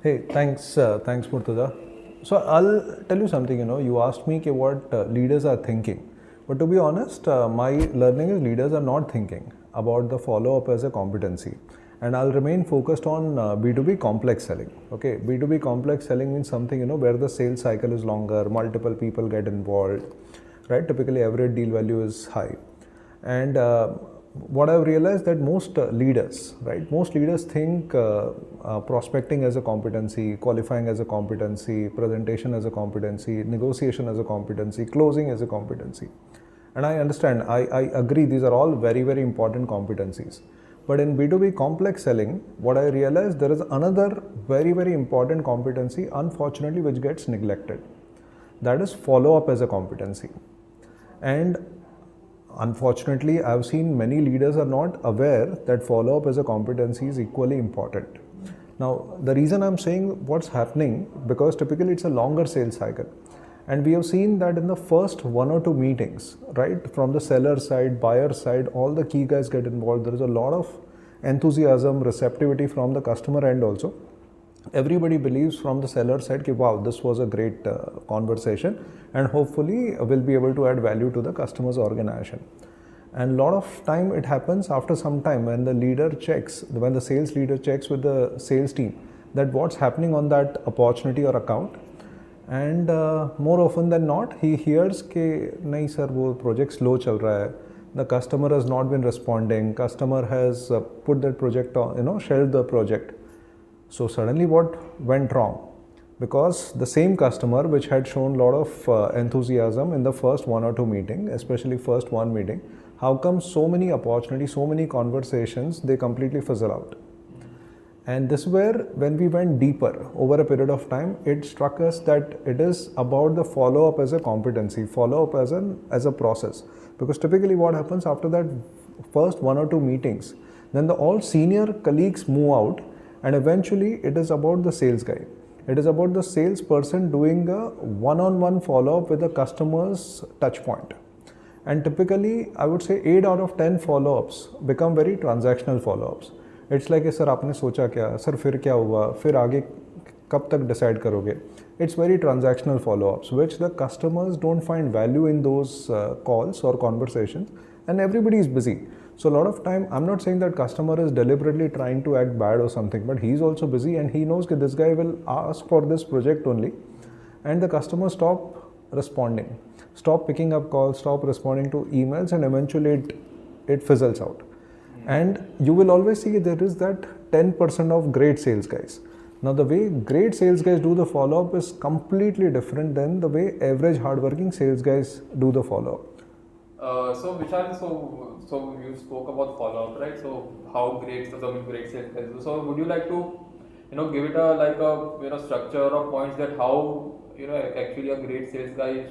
Hey, thanks Murtaza. So I'll tell you something. You asked me what leaders are thinking, but to be honest, my learning is leaders are not thinking about the follow-up as a competency, and I'll remain focused on B2B complex selling. Okay, B2B complex selling means something where the sales cycle is longer, multiple people get involved, right? Typically, average deal value is high, and what I've realized that most leaders, right? Most leaders think prospecting as a competency, qualifying as a competency, presentation as a competency, negotiation as a competency, closing as a competency. And I understand, I agree, these are all very, very important competencies. But in B2B complex selling, what I realized there is another very, very important competency, unfortunately, which gets neglected. That is follow up as a competency. And unfortunately, I've seen many leaders are not aware that follow up as a competency is equally important. Now, the reason I'm saying what's happening, because typically it's a longer sales cycle. And we have seen that in the first one or two meetings, right, from the seller side, buyer side, all the key guys get involved. There is a lot of enthusiasm, receptivity from the customer end also. Everybody believes from the seller side, wow, this was a great conversation, and hopefully we'll be able to add value to the customer's organization. And a lot of time it happens after some time when the sales leader checks with the sales team that what's happening on that opportunity or account. And more often than not, he hears कि नहीं sir, वो project slow चल रहा है. The customer has not been responding. Customer has put that project on, shelved the project. So suddenly what went wrong? Because the same customer which had shown a lot of enthusiasm in the first one or two meeting, especially first one meeting, how come so many opportunities, so many conversations, they completely fizzle out? And this is where, when we went deeper over a period of time, it struck us that it is about the follow-up as a competency, follow-up as a process. Because typically what happens after that first one or two meetings, then all senior colleagues move out, and eventually it is about the sales guy. It is about the salesperson doing a one-on-one follow-up with the customer's touch point. And typically, I would say 8 out of 10 follow-ups become very transactional follow-ups. It's like, sir आपने सोचा क्या, sir फिर क्या हुआ, फिर आगे कब तक decide करोगे? It's very transactional follow-ups, which the customers don't find value in those calls or conversations, and everybody is busy. So a lot of time, I'm not saying that customer is deliberately trying to act bad or something, but he's also busy and he knows that this guy will ask for this project only, and the customer stop responding, stop picking up calls, stop responding to emails, and eventually it fizzles out. And you will always see there is that 10% of great sales guys. Now the way great sales guys do the follow-up is completely different than the way average hardworking sales guys do the follow-up. So Vishal, so you spoke about follow-up, right? So how great great sales guys do. So would you like to, give it a structure or points that how actually a great sales guy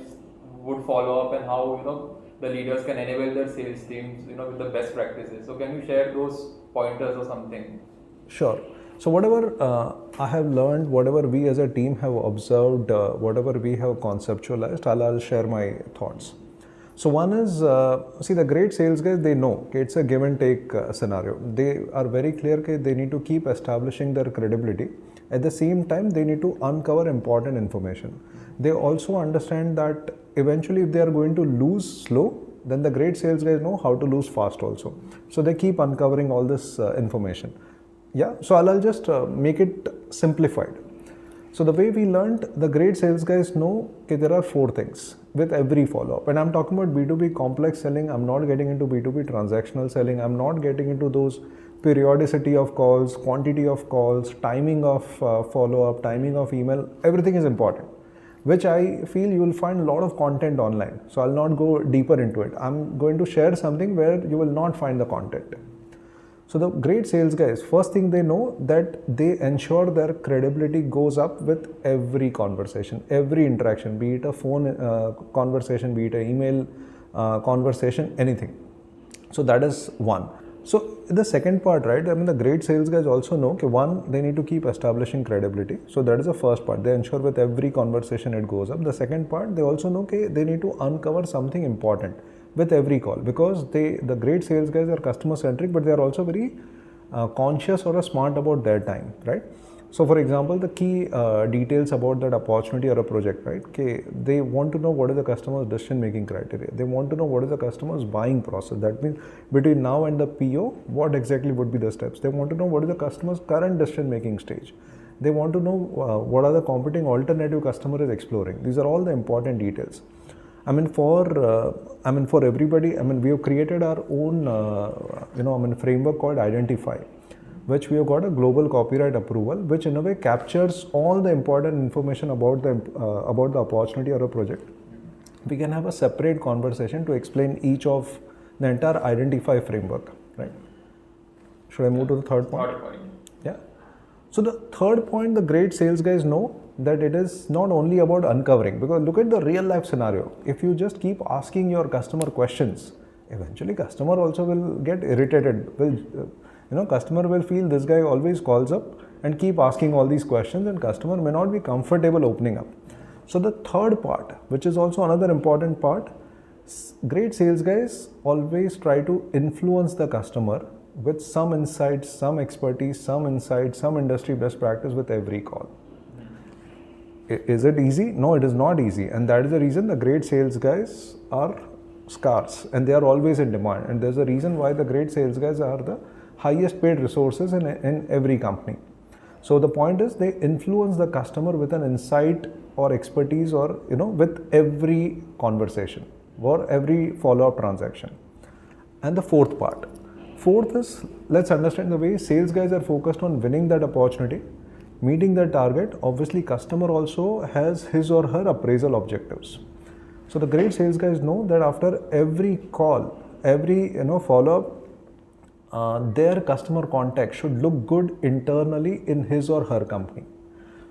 would follow up, and how the leaders can enable their sales teams with the best practices. So can you share those pointers or something? Sure. So whatever I have learned, whatever we as a team have observed, whatever we have conceptualized, I'll share my thoughts. So one is, see, the great sales guys, they know it's a give and take scenario. They are very clear that they need to keep establishing their credibility. At the same time, they need to uncover important information. They also understand that eventually if they are going to lose slow, then the great sales guys know how to lose fast also. So they keep uncovering all this information. Yeah, so I'll just make it simplified. So the way we learned, the great sales guys know that there are 4 things with every follow-up. And I'm talking about B2B complex selling. I'm not getting into B2B transactional selling. I'm not getting into those periodicity of calls, quantity of calls, timing of follow-up, timing of email. Everything is important, which I feel you will find a lot of content online. So I'll not go deeper into it. I'm going to share something where you will not find the content. So the great sales guys, first thing they know that they ensure their credibility goes up with every conversation, every interaction, be it a phone conversation, be it an email conversation, anything. So that is one. So the second part, right? I mean, the great sales guys also know that one, they need to keep establishing credibility. So that is the first part. They ensure with every conversation it goes up. The second part, they also know that they need to uncover something important with every call, because the great sales guys are customer centric, but they are also very conscious or smart about their time, right? So for example, the key details about that opportunity or a project, right? Okay, they want to know what is the customer's decision making criteria. They want to know what is the customer's buying process. That means between now and the PO, what exactly would be the steps. They want to know what is the customer's current decision making stage. They want to know what are the competing alternative customer is exploring. These are all the important details. For everybody, we have created our own, framework called Identify, which we have got a global copyright approval, which in a way captures all the important information about the opportunity or a project. We can have a separate conversation to explain each of the entire Identify framework, right? Should I move to the third point? Third point. Yeah. So the third point, the great sales guys know that it is not only about uncovering, because look at the real life scenario. If you just keep asking your customer questions, eventually customer also will get irritated. Customer will feel this guy always calls up and keep asking all these questions, and customer may not be comfortable opening up. So the third part, which is also another important part, great sales guys always try to influence the customer with some insights, some expertise, some insight, some industry best practice with every call. Is it easy? No, it is not easy. And that is the reason the great sales guys are scarce and they are always in demand. And there's a reason why the great sales guys are the highest paid resources in every company. So the point is they influence the customer with an insight or expertise or, with every conversation or every follow-up transaction. And the fourth part. Fourth is, let's understand the way sales guys are focused on winning that opportunity, meeting the target. Obviously, customer also has his or her appraisal objectives. So the great sales guys know that after every call, every follow-up, their customer contact should look good internally in his or her company.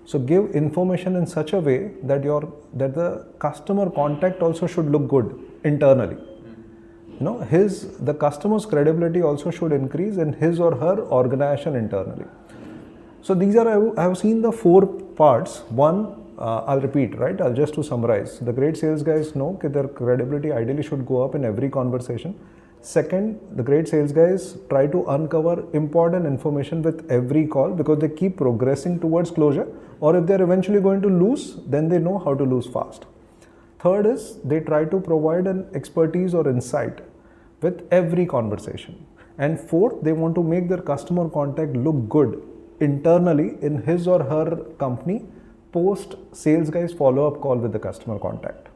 So give information in such a way that the customer contact also should look good internally. The customer's credibility also should increase in his or her organization internally. So these are, I have seen the 4 parts. One, I'll repeat, right? Just to summarize. The great sales guys know that their credibility ideally should go up in every conversation. Second, the great sales guys try to uncover important information with every call because they keep progressing towards closure, or if they're eventually going to lose, then they know how to lose fast. Third is they try to provide an expertise or insight with every conversation. And fourth, they want to make their customer contact look good internally in his or her company post sales guys follow-up call with the customer contact.